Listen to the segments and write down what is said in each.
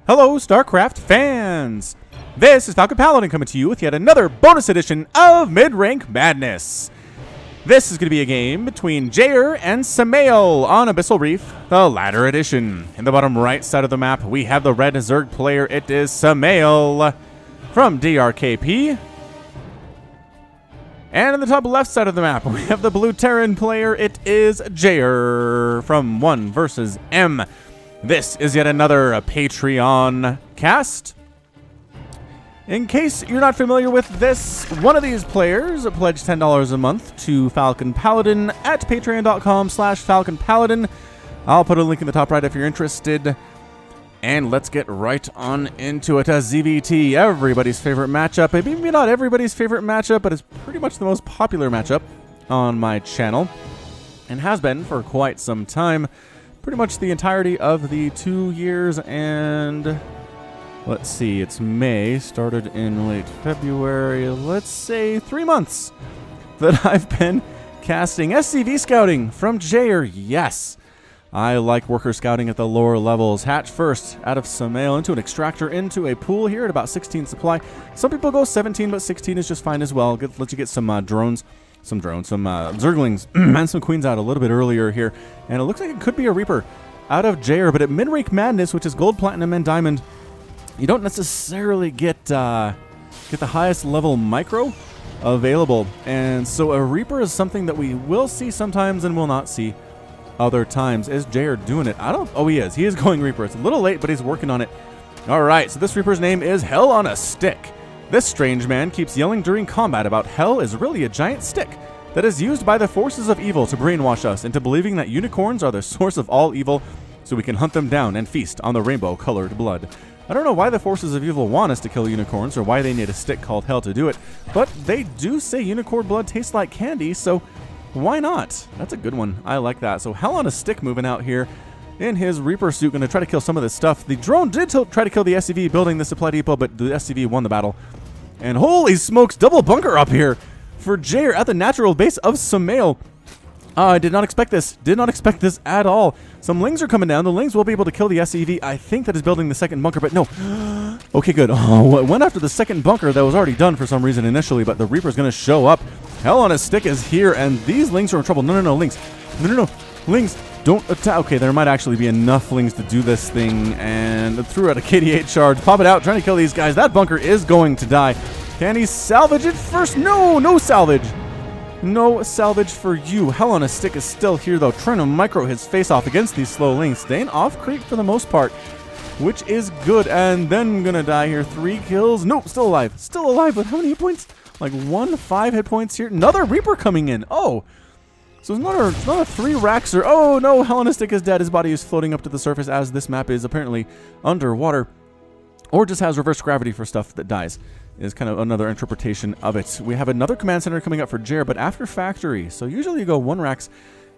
Hello, StarCraft fans! This is Falcon Paladin coming to you with yet another bonus edition of Mid-Rank Madness. This is going to be a game between Jair and Samael on Abyssal Reef, the latter edition. In the bottom right side of the map, we have the red Zerg player. It is Samael from DRKP. And in the top left side of the map, we have the blue Terran player. It is Jair from 1 vs. M. This is yet another Patreon cast. In case you're not familiar with this, one of these players pledged $10 a month to Falcon Paladin at patreon.com/Falcon Paladin. I'll put a link in the top right if you're interested. And let's get right on into it. ZVT, everybody's favorite matchup. Maybe not everybody's favorite matchup, but it's pretty much the most popular matchup on my channel. And has been for quite some time. Pretty much the entirety of the 2 years and... let's see, it's May, started in late February, let's say 3 months that I've been casting SCV scouting from Jair. Yes, I like worker scouting at the lower levels. Hatch first out of Samael into an extractor into a pool here at about 16 supply. Some people go 17, but 16 is just fine as well. Let you get some some Zerglings and some Queens out a little bit earlier here. And it looks like it could be a Reaper out of Jair, but at Mid-Rank Madness, which is Gold, Platinum, and Diamond, you don't necessarily get the highest level micro available. And so a Reaper is something that we will see sometimes and will not see other times. Is Jair doing it? Oh, he is. He is going Reaper. It's a little late, but he's working on it. All right, so this Reaper's name is Hell on a Stick. This strange man keeps yelling during combat about hell is really a giant stick that is used by the forces of evil to brainwash us into believing that unicorns are the source of all evil so we can hunt them down and feast on the rainbow-colored blood. I don't know why the forces of evil want us to kill unicorns or why they need a stick called hell to do it, but they do say unicorn blood tastes like candy, so why not? That's a good one. I like that. So Hell on a Stick moving out here in his Reaper suit, going to try to kill some of this stuff. The drone did try to kill the SCV building the supply depot, but the SCV won the battle. And holy smokes, double bunker up here for Jair at the natural base of Samael. I did not expect this. Did not expect this at all. Some Lings are coming down. The Lings will be able to kill the SCV. I think that is building the second bunker, but no. Okay, good. Oh, it went after the second bunker that was already done for some reason initially, but the Reaper's going to show up. Hell on a Stick is here, and these Lings are in trouble. No, Lings. No. Lings, don't attack. Okay, there might actually be enough Lings to do this thing, and threw out a KD8 charge. Pop it out, trying to kill these guys. That bunker is going to die. Can he salvage it first? No salvage. No salvage for you. Hell on a Stick is still here, though, trying to micro his face off against these slow Lings. Staying off creep for the most part, which is good. And then gonna die here. 3 kills. Nope, still alive. Still alive with how many hit points? Like 5 hit points here. Another Reaper coming in. Oh. So it's not a 3 Raxer. Oh, no. Hell on a Stick is dead. His body is floating up to the surface as this map is apparently underwater. Or just has reverse gravity for stuff that dies. Is kind of another interpretation of it. We have another command center coming up for Jair, but after factory. So usually you go 1 Rax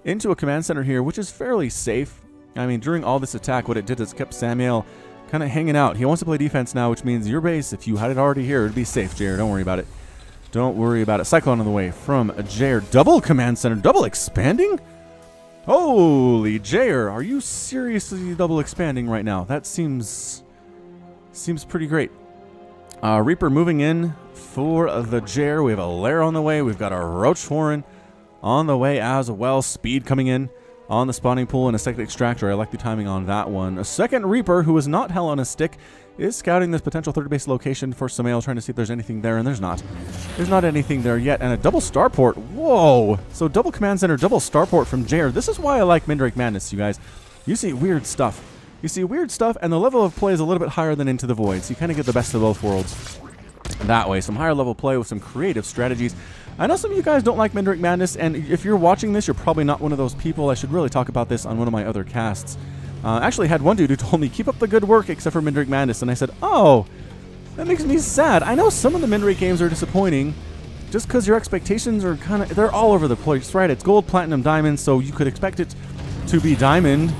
into a command center here, which is fairly safe. I mean, during all this attack, what it did is kept Samael kind of hanging out. He wants to play defense now, which means your base, if you had it already here, it'd be safe, Jair. Don't worry about it. Don't worry about it. Cyclone on the way from Jair. Double command center. Double expanding? Holy Jair, are you seriously double expanding right now? That seems pretty great. Reaper moving in for the Jair. We have a Lair on the way. We've got a Roach Warren on the way as well. Speed coming in on the spawning pool and a second extractor. I like the timing on that one. A second Reaper, who is not Hell on a Stick, is scouting this potential third base location for Samael, trying to see if there's anything there, and there's not. There's not anything there yet. And a double starport. Whoa! So double command center, double starport from Jair. This is why I like Mid-Rank Madness, you guys. You see weird stuff. You see weird stuff, and the level of play is a little bit higher than Into the Void, so you kind of get the best of both worlds that way. Some higher level play with some creative strategies. I know some of you guys don't like Mid-Rank Madness, and if you're watching this, you're probably not one of those people. I should really talk about this on one of my other casts. Actually, had one dude who told me, keep up the good work except for Mid-Rank Madness, and I said, oh, that makes me sad. I know some of the Mid-Rank games are disappointing, just because your expectations are they're all over the place, right? It's Gold, Platinum, Diamond, so you could expect it to be Diamond.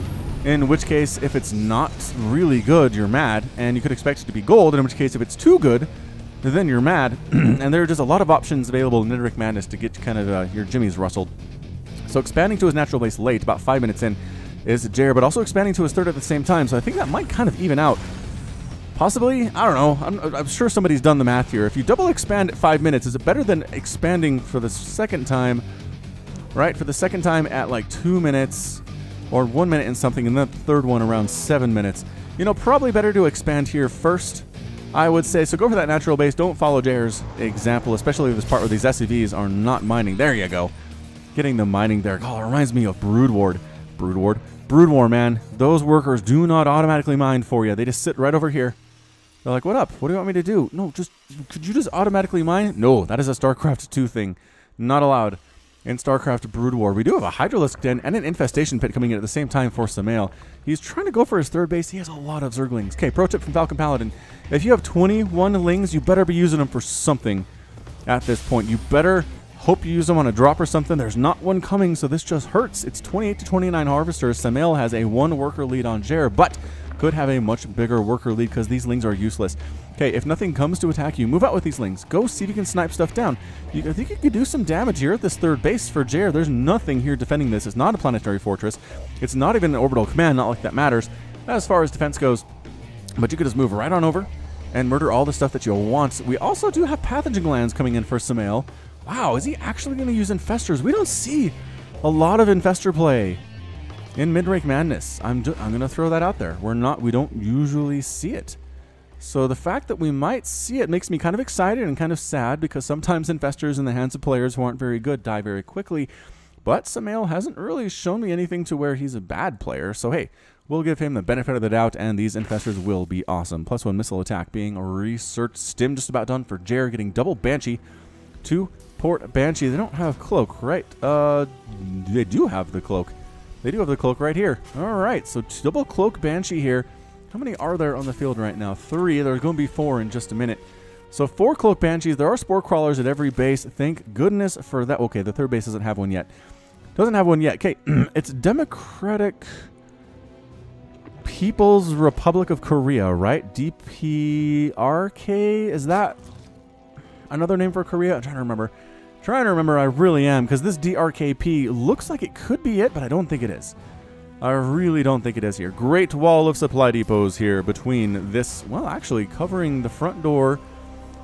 In which case, if it's not really good, you're mad. And you could expect it to be Gold, in which case, if it's too good, then you're mad. And there are just a lot of options available in Mid-Rank Madness to get kind of your jimmies rustled. So expanding to his natural base late, about 5 minutes in, is Jair, but also expanding to his third at the same time. So I think that might kind of even out Possibly? I don't know. I'm sure somebody's done the math here. If you double expand at 5 minutes, is it better than expanding for the second time, right? For the second time at like 2 minutes or 1 minute and something, and then the third one around 7 minutes. You know, probably better to expand here first, I would say. So go for that natural base. Don't follow JR's example, especially this part where these SCVs are not mining. There you go. Getting the mining there. Oh, it reminds me of Brood War. Brood War, man. Those workers do not automatically mine for you. They just sit right over here. They're like, what up? What do you want me to do? No, could you just automatically mine? No, that is a StarCraft 2 thing. Not allowed in StarCraft Brood War. We do have a Hydralisk Den and an Infestation Pit coming in at the same time for Sumail. He's trying to go for his third base. He has a lot of Zerglings. Okay, pro tip from Falcon Paladin. If you have 21 Lings, you better be using them for something at this point. You better hope you use them on a drop or something. There's not one coming, so this just hurts. It's 28 to 29 Harvesters. Sumail has a 1 worker lead on Jer, but could have a much bigger worker lead because these Lings are useless. Okay, if nothing comes to attack you, move out with these Lings. Go see if you can snipe stuff down. I think you could do some damage here at this third base for Jer. There's nothing here defending this. It's not a planetary fortress. It's not even an orbital command, not like that matters as far as defense goes. But you could just move right on over and murder all the stuff that you want. We also do have pathogen glands coming in for Sumail. Wow, is he actually going to use Infestors? We don't see a lot of Infestor play in Mid-Rank Madness. I'm going to throw that out there. We don't usually see it. So the fact that we might see it makes me kind of excited and kind of sad, because sometimes Infestors in the hands of players who aren't very good die very quickly. But Sumail hasn't really shown me anything to where he's a bad player. So hey, we'll give him the benefit of the doubt, and these Infestors will be awesome. +1 missile attack being researched. Stim just about done for Jer, getting double Banshee to port Banshee. They don't have Cloak, right? They do have the Cloak. They do have the Cloak right here. All right, so double Cloak Banshee here. How many are there on the field right now? 3. There's going to be 4 in just a minute. So 4 Cloak Banshees. There are Spore Crawlers at every base. Thank goodness for that. Okay, the third base doesn't have one yet. Doesn't have one yet. Okay, it's Democratic People's Republic of Korea, right? DPRK? Is that another name for Korea? I'm trying to remember. I really am, because this DRKP looks like it could be it, but I don't think it is. I really don't think it is here. Great wall of supply depots here between this, well, actually covering the front door,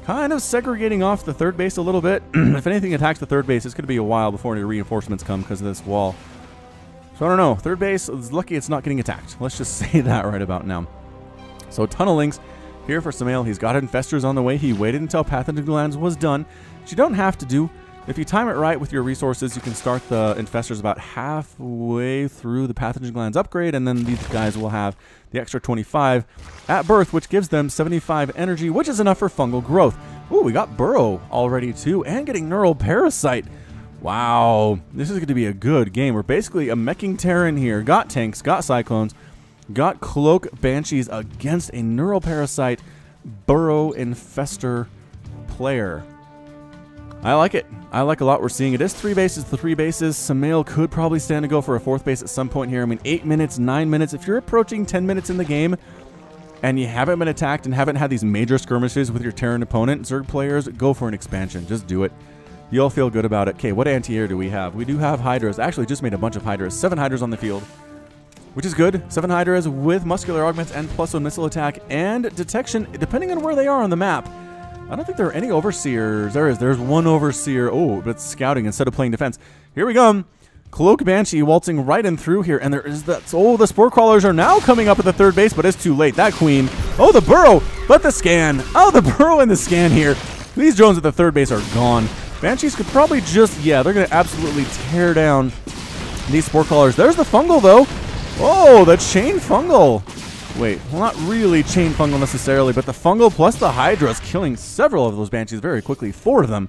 kind of segregating off the third base a little bit. If anything attacks the third base, it's going to be a while before any reinforcements come because of this wall. So I don't know. Third base is lucky it's not getting attacked. Let's just say that right about now. So a ton of Lings here for Sumail. He's got Infestors on the way. He waited until Pathogen Glands was done, which you don't have to do. If you time it right with your resources, you can start the Infestors about halfway through the Pathogen Glands upgrade, and then these guys will have the extra 25 at birth, which gives them 75 energy, which is enough for fungal growth. Ooh, we got Burrow already too, and getting Neural Parasite. Wow, this is going to be a good game. We're basically a meching Terran here. Got tanks, got Cyclones, got Cloak Banshees against a Neural Parasite Burrow Infestor player. I like it. I like a lot we're seeing. It is 3 bases to 3 bases. Sumail could probably stand to go for a 4th base at some point here. I mean, 8 minutes, 9 minutes. If you're approaching 10 minutes in the game and you haven't been attacked and haven't had these major skirmishes with your Terran opponent, Zerg players, go for an expansion. Just do it. You'll feel good about it. Okay, what anti-air do we have? We do have Hydras. Actually, just made a bunch of Hydras. 7 Hydras on the field, which is good. 7 Hydras with muscular augments and +1 missile attack and detection, depending on where they are on the map. I don't think there are any Overseers. There's one Overseer. Oh, but it's scouting instead of playing defense. Here we go. Cloak Banshee waltzing right in through here, and there is that. Oh, the Spore Crawlers are now coming up at the third base, but it's too late. That Queen. Oh, the Burrow, but the scan. Oh, the Burrow and the scan here. These drones at the third base are gone. Banshees could probably just, yeah, they're going to absolutely tear down these Spore Crawlers. There's the Fungal, though. Oh, the Chain Fungal. Wait, well, not really Chain Fungal necessarily, but the Fungal plus the Hydras killing several of those Banshees very quickly. 4 of them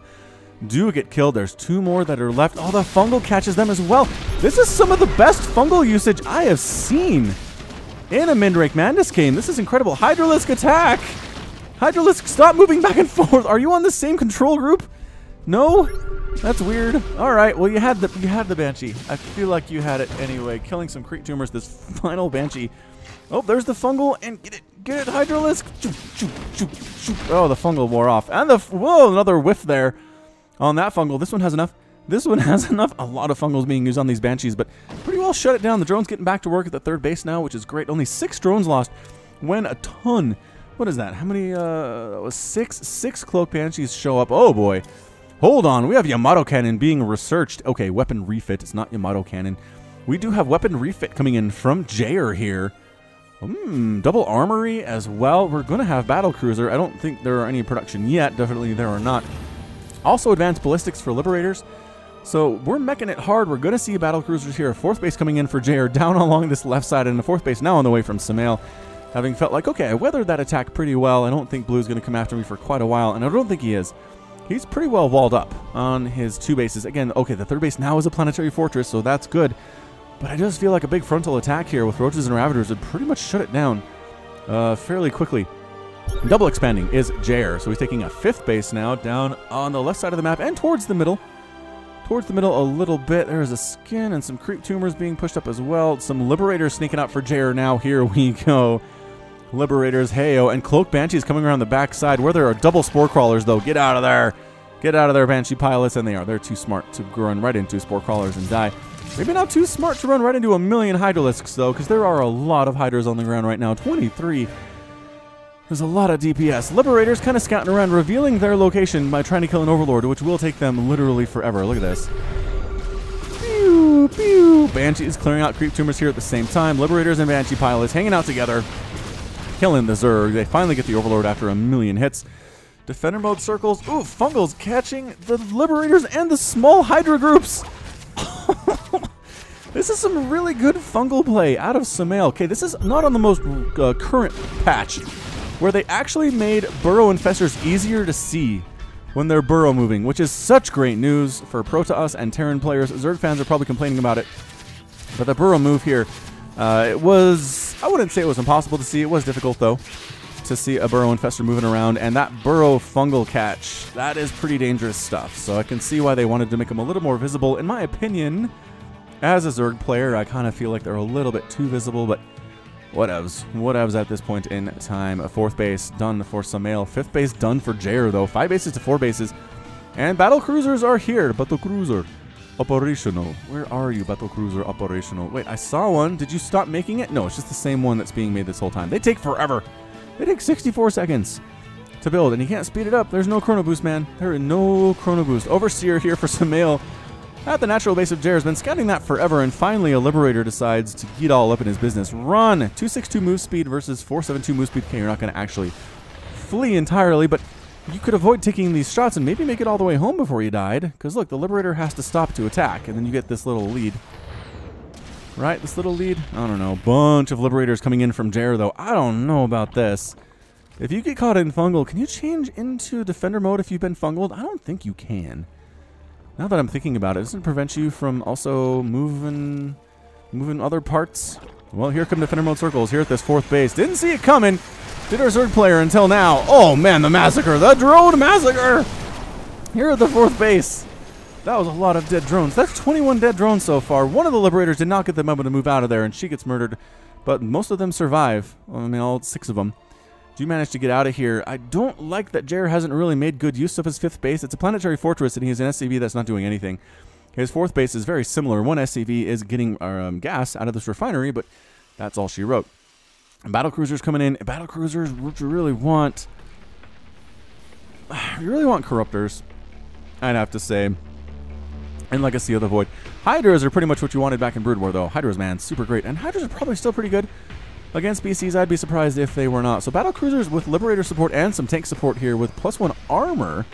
do get killed. There's 2 more that are left. Oh, the Fungal catches them as well. This is some of the best Fungal usage I have seen in a Mid-Rank Madness game. This is incredible. Hydralisk attack. Hydralisk, stop moving back and forth. Are you on the same control group? No? That's weird. All right, well, you had the Banshee. I feel like you had it anyway. Killing some Creep Tumors, this final Banshee. Oh, there's the Fungal, and get it, Hydralisk. Oh, the Fungal wore off. And whoa, another whiff there on that Fungal. This one has enough. This one has enough. A lot of Fungals being used on these Banshees, but pretty well shut it down. The drone's getting back to work at the third base now, which is great. Only 6 drones lost when a ton What is that? How many, that was six Cloak Banshees show up. Oh boy. Hold on, we have Yamato Cannon being researched. Okay, weapon refit, it's not Yamato Cannon. We do have weapon refit coming in from Jair here. Double armory as well. We're going to have battle cruiser. I don't think there are any in production yet. Definitely there are not. Also advanced ballistics for liberators. So we're meching it hard. We're going to see battle cruisers here. Fourth base coming in for Jair down along this left side, and the fourth base now on the way from Sumail. Having felt like, okay, I weathered that attack pretty well. I don't think Blue's going to come after me for quite a while, and I don't think he is. He's pretty well walled up on his two bases. Again, okay, the third base now is a planetary fortress, so that's good. But I just feel like a big frontal attack here with Roaches and Ravagers would pretty much shut it down fairly quickly. Double expanding is Jair, so he's taking a fifth base now down on the left side of the map and towards the middle. Towards the middle a little bit. There's a skin and some creep tumors being pushed up as well. Some Liberators sneaking out for Jair now. Here we go. Liberators, heyo, and Cloak Banshees coming around the backside where there are double Spore Crawlers, though. Get out of there. Get out of there, Banshee pilots. And they are. They're too smart to run right into Spore Crawlers and die. Maybe not too smart to run right into a million Hydralisks, though, because there are a lot of Hydras on the ground right now. 23. There's a lot of DPS. Liberators kind of scouting around, revealing their location by trying to kill an Overlord, which will take them literally forever. Look at this. Pew, pew. Banshees clearing out creep tumors here at the same time. Liberators and Banshee pilots hanging out together, killing the Zerg. They finally get the Overlord after a million hits. Defender mode circles. Ooh, Fungals catching the Liberators and the small Hydra groups. This is some really good fungal play out of Sumail. Okay, this is not on the most current patch, where they actually made burrow infestors easier to see when they're burrow moving, which is such great news for Protoss and Terran players. Zerg fans are probably complaining about it, but the burrow move here, it was, I wouldn't say it was impossible to see. It was difficult, though, to see a burrow infestor moving around, and that burrow fungal catch, that is pretty dangerous stuff. So I can see why they wanted to make them a little more visible. In my opinion, as a Zerg player, I kind of feel like they're a little bit too visible, but whatevs at this point in time. A fourth base done for Sumail. Fifth base done for Jair, though. 5 bases to 4 bases. And battle cruisers are here. Battle cruiser operational. Where are you, battle cruiser operational? Wait, I saw one. Did you stop making it? No, it's just the same one that's being made this whole time. They take forever. They take 64 seconds to build, and you can't speed it up. There's no chrono boost, man. There is no chrono boost. Overseer here for Sumail at the natural base of Jair has been scouting that forever, and finally a Liberator decides to get all up in his business. Run! 262 move speed versus 472 move speed. Okay, you're not going to actually flee entirely, but you could avoid taking these shots and maybe make it all the way home before you died. Because look, the Liberator has to stop to attack, and then you get this little lead. Right? This little lead? I don't know. Bunch of Liberators coming in from Jair, though. I don't know about this. If you get caught in fungal, can you change into defender mode if you've been fungaled? I don't think you can. Now that I'm thinking about it, doesn't it prevent you from also moving other parts? Well, here come defender mode circles here at this fourth base. Didn't see it coming. Did our Zerg player until now. Oh man, the massacre, the drone massacre here at the fourth base. That was a lot of dead drones. That's 21 dead drones so far. One of the Liberators did not get the memo to move out of there, and she gets murdered. But most of them survive. I mean, all 6 of them do manage to get out of here. I don't like that Jair hasn't really made good use of his fifth base. It's a planetary fortress, and he has an SCV that's not doing anything. His fourth base is very similar. One SCV is getting gas out of this refinery, but that's all she wrote. Battle cruisers coming in. Battle cruisers, what you really want? You really want Corruptors, I'd have to say. And Legacy of the Void. Hydras are pretty much what you wanted back in Brood War, though. Hydras, man, super great. And Hydras are probably still pretty good against BCs. I'd be surprised if they were not. So battle cruisers with Liberator support and some tank support here with +1 armor.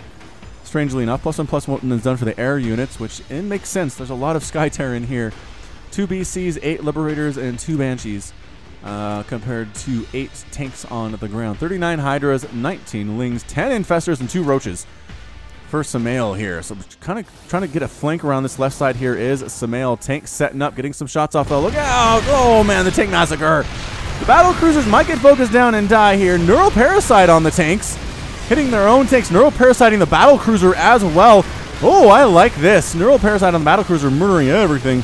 Strangely enough, +1/+1 is done for the air units, which it makes sense. There's a lot of Sky Terran here. 2 BCs, 8 Liberators, and 2 Banshees, compared to 8 tanks on the ground. 39 Hydras, 19 Lings, 10 Infestors, and 2 Roaches for Sumail here. So kind of trying to get a flank around this left side here is Sumail. Tank setting up, getting some shots off though. Look out! Oh man, the tank massacre. The battle cruisers might get focused down and die here. Neural Parasite on the tanks, hitting their own tanks. Neural Parasiting the battle cruiser as well. Oh, I like this. Neural Parasite on the battle cruiser, murdering everything.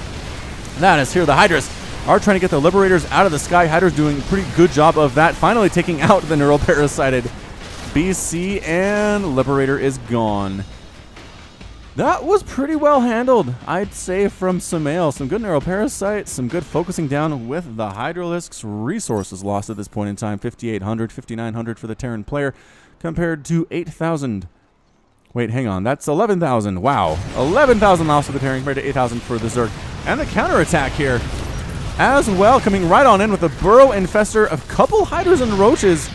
That is here. The Hydras are trying to get the Liberators out of the sky. Hydras doing a pretty good job of that. Finally taking out the Neural Parasited BC, and Liberator is gone. That was pretty well handled, I'd say, from Sumail. Some good Neuroparasite, some good focusing down with the Hydralisks. Resources lost at this point in time, 5,800, 5,900 for the Terran player, compared to 8,000. Wait, hang on, that's 11,000. Wow, 11,000 lost for the Terran compared to 8,000 for the Zerg. And the counterattack here as well, coming right on in with a Burrow Infestor, a couple Hydras and Roaches.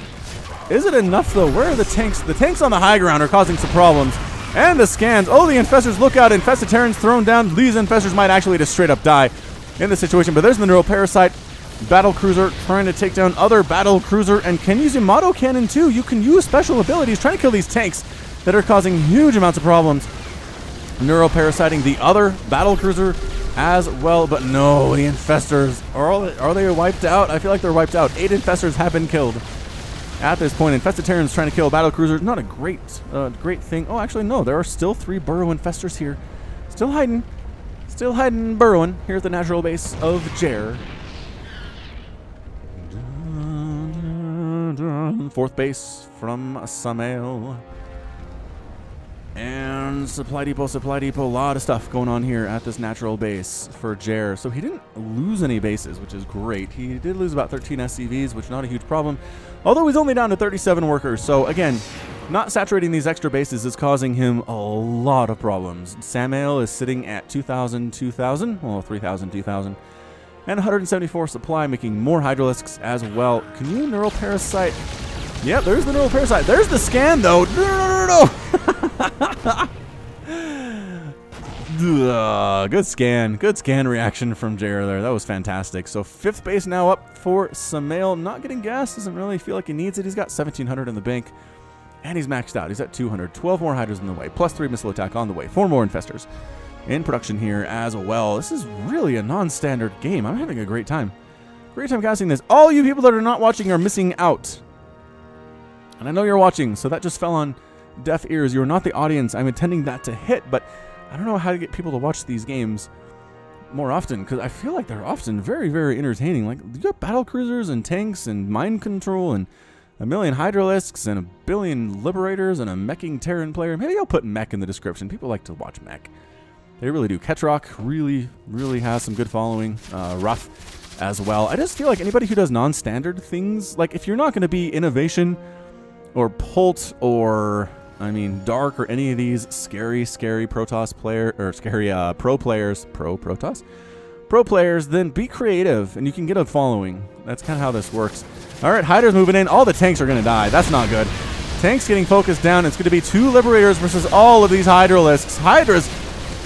Is it enough, though? Where are the tanks? The tanks on the high ground are causing some problems. And the scans. Oh, the Infestors, look out. Infested Terrans thrown down. These Infestors might actually just straight up die in this situation. But there's the Neuroparasite Battle Cruiser trying to take down other Battle Cruiser. And can use Yamato Cannon, too. You can use special abilities trying to kill these tanks that are causing huge amounts of problems. Neuroparasiting the other Battle Cruiser as well. But no, the Infestors. Are they wiped out? I feel like they're wiped out. 8 Infestors have been killed. At this point, Infested Terrans trying to kill a Battle Cruiser. Not a great thing. Oh, actually, no. There are still 3 Burrow Infestors here. Still hiding. Still hiding, burrowing here at the natural base of Jer. 4th base from Sumail. And Supply Depot, a lot of stuff going on here at this natural base for Jer. So he didn't lose any bases, which is great. He did lose about 13 SCVs, which is not a huge problem. Although he's only down to 37 workers. So again, not saturating these extra bases is causing him a lot of problems. Sumail is sitting at 2,000, 2,000, well, 3,000, 2,000. And 174 supply, making more Hydralisks as well. Can you Neuroparasite? Yep, there's the Neuroparasite. There's the scan, though. No. Good scan reaction from Jer there. That was fantastic. So 5th base now up for Sumail. Not getting gas, doesn't really feel like he needs it. He's got 1,700 in the bank, and he's maxed out. He's at 200. 12 more Hydras in the way, plus 3 missile attack on the way. 4 more Infestors in production here as well. This is really a non-standard game. I'm having a great time. Great time casting this. All you people that are not watching are missing out. And I know you're watching, so that just fell on deaf ears. You're not the audience I'm intending that to hit, but I don't know how to get people to watch these games more often, because I feel like they're often very, very entertaining. Like, you got battle cruisers and tanks and mind control and a million Hydralisks and a billion Liberators and a meching Terran player. Maybe I'll put mech in the description. People like to watch mech. They really do. Ketrock really has some good following. Rough as well. I just feel like anybody who does non-standard things, like if you're not going to be Innovation or Pult or, I mean, Dark or any of these scary Protoss player or scary pro players, then be creative and you can get a following. That's kind of how this works. All right, Hydra's moving in. All the tanks are going to die. That's not good. Tanks getting focused down. It's going to be 2 Liberators versus all of these Hydralisks. Hydras,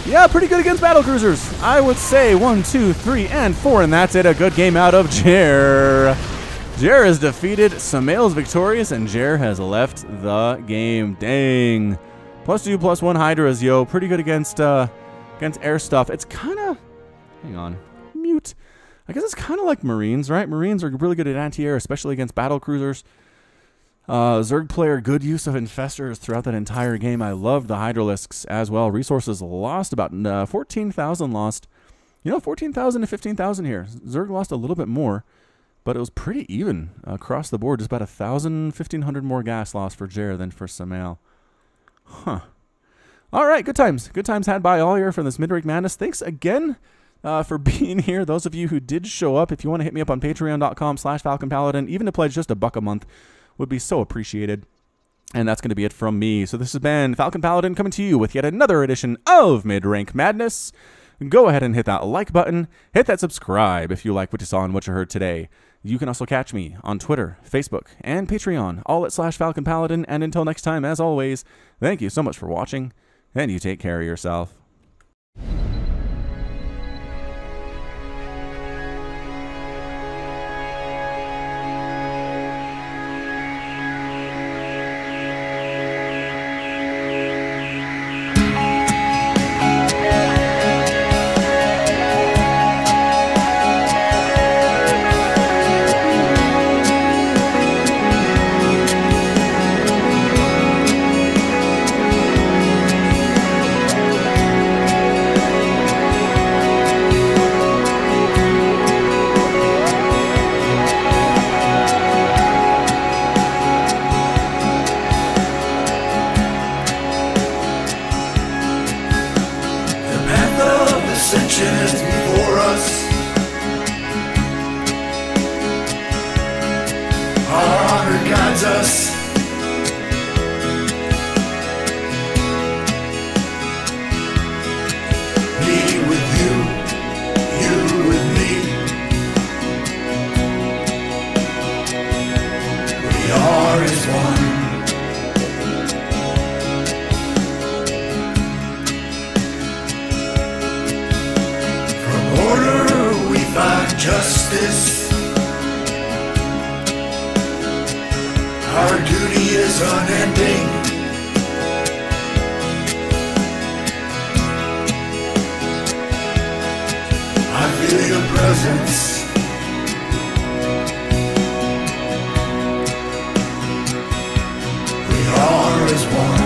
yeah, pretty good against battle cruisers. I would say 1, 2, 3, and 4, and that's it. A good game out of Jer. Jer is defeated, Sumail is victorious, and Jer has left the game. Dang. +2/+1 Hydras, yo. Pretty good against air stuff. It's kind of... Hang on. Mute. I guess it's kind of like Marines, right? Marines are really good at anti-air, especially against battle cruisers. Zerg player, good use of Infestors throughout that entire game. I loved the Hydralisks as well. Resources lost, about 14,000 lost. You know, 14,000 to 15,000 here. Zerg lost a little bit more. But it was pretty even across the board. Just about 1,000, 1,500 more gas lost for Jer than for Sumail. Huh. All right, good times. Good times had by all here from this Midrank Madness. Thanks again for being here. Those of you who did show up, if you want to hit me up on patreon.com/FalconPaladin, even to pledge just $1 a month would be so appreciated. And that's going to be it from me. So this has been Falcon Paladin coming to you with yet another edition of Midrank Madness. Go ahead and hit that like button. Hit that subscribe if you like what you saw and what you heard today. You can also catch me on Twitter, Facebook, and Patreon, all at /FalconPaladin. And until next time, as always, thank you so much for watching, and you take care of yourself. justice. Our duty is unending. I feel your presence. We are as one.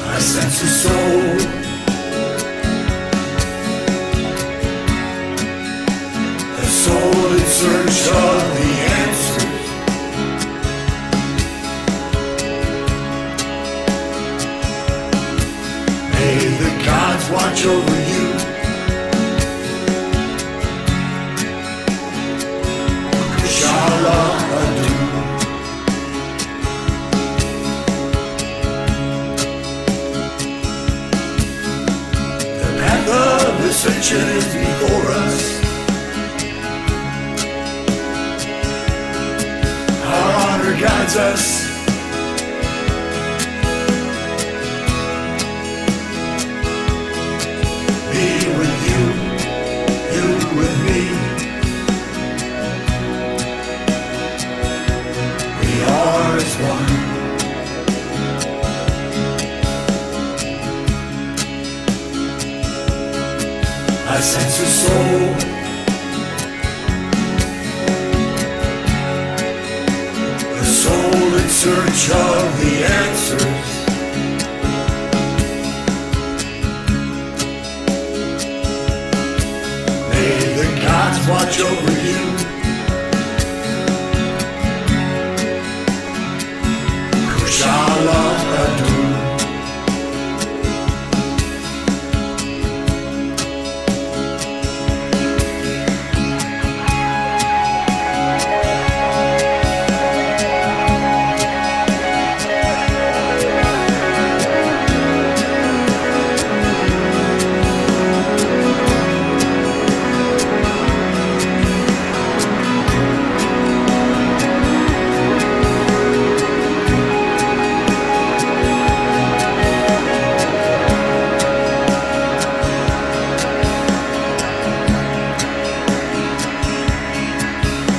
I sense a soul. A soul in search of the answers. May the gods watch over you. Inshallah adu. The path of ascension is before us. Our honor guides us. Me with you, you with me. We are as one. I sense a soul. A soul in search of the answers. May the gods watch over you. Kushala adu.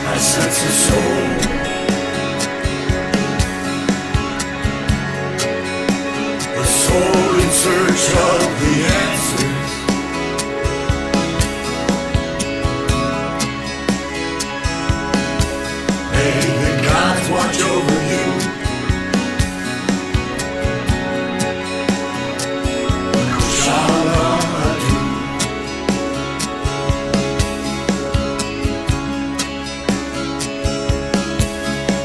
I sense a soul. A soul in search of the answers. May the gods watch over you. Kushala adu.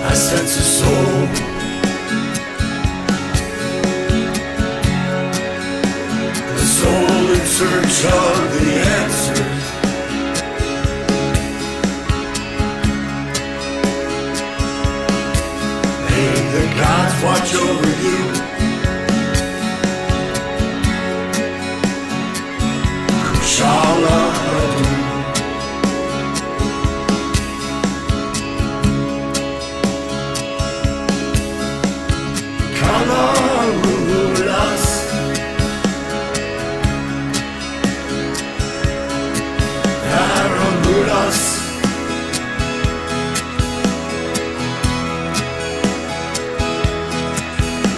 I sense a soul. A soul in search of the answers. May the gods watch over you. Kushala adu. Kalarulas. Aramulas.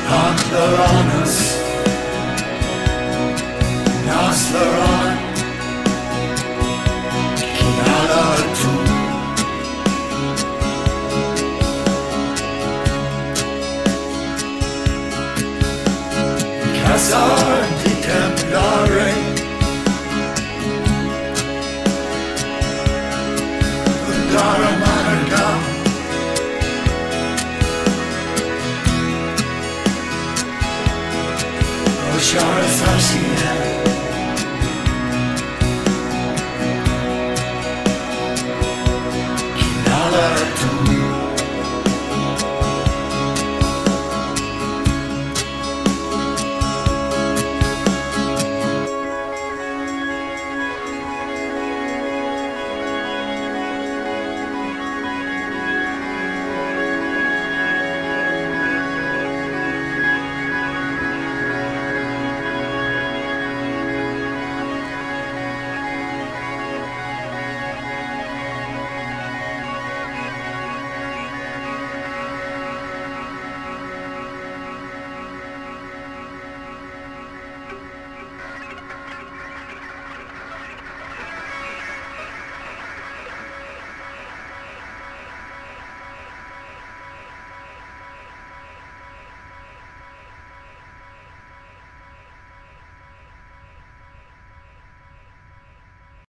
Aktaranas. Naslaran. Kinalatu. Casar di Templare. Undaramanaka. Oshara Sashina.